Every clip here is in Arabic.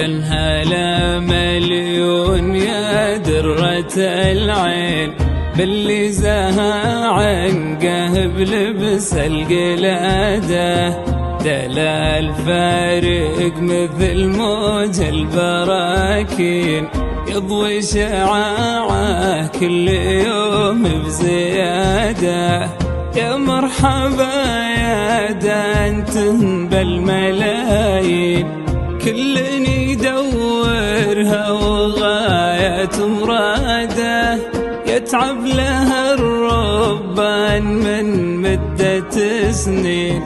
هلا مليون يا درة العين باللي زاها عنقه بلبس القلادة. دلال فارق مثل موج البراكين يضوي شعاعه كل يوم بزيادة. يا مرحبا يا دانتن بالملايين كل يدورها وغاية مراده. يتعب لها الربان من مدة سنين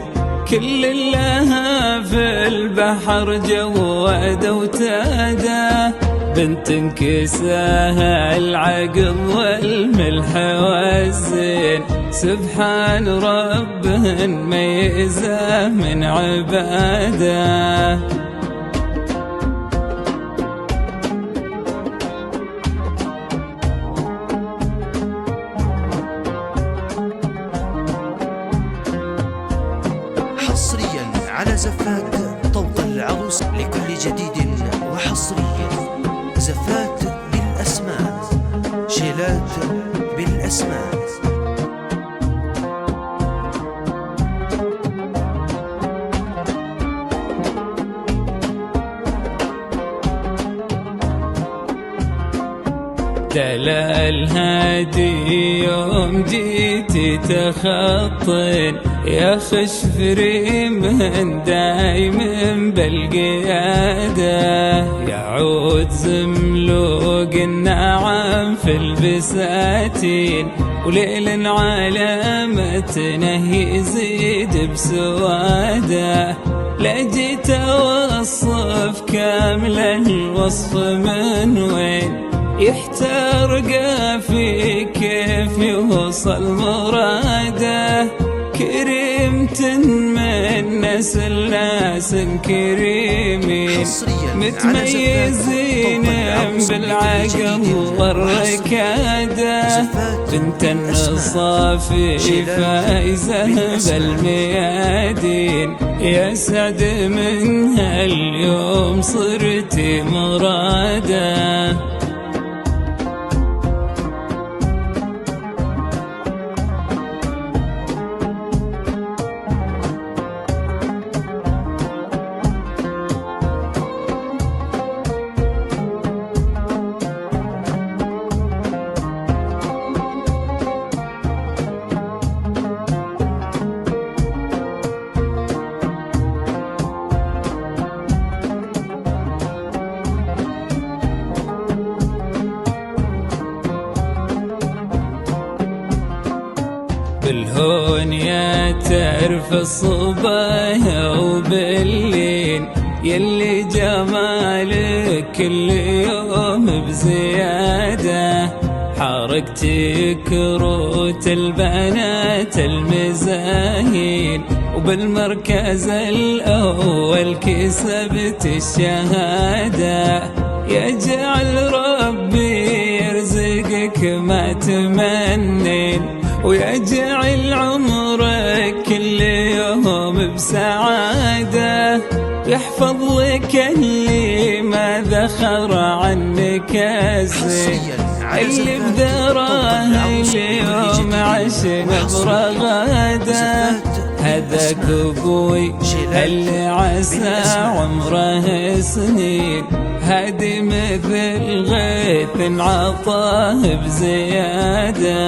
كل لها في البحر جواد وتاده. بنت انكساها العقل والملح والزين سبحان ربه ميزه من عباده. حصريا على زفات طوط العروس لكل جديد وحصري. زفات بالأسماء شيلات بالأسماء. دلال هادي يوم جيتي تخطين يا خشفري من دايم بالقيادة. يعود زملوق النعم في البساتين وليل علامتنا يزيد بسواده. لجيت اوصف كامل الوصف من وين يحتار قافي كيف يوصل مراده. كريمة من نسل ناس كريمين متميزين بالعقل والركادة. بنت النصافي فايزة بالميادين يا سعد من هاليوم صرتي مراده. بالهون يا تعرف الصبايا وباللين يلي جمالك كل يوم بزيادة. حركتي كروت البنات المزاهين وبالمركز الأول كسبت الشهادة. يجعل ربي يرزقك ما تمنين ويجعل عمرك كل يوم بسعادة. يحفظ لك اللي ما ذخر عنك الزين اللي بذراه اليوم عشنا برغادة. هذاك ابوي اللي عسى عمره سنين هادي مثل غيث عطاه بزيادة.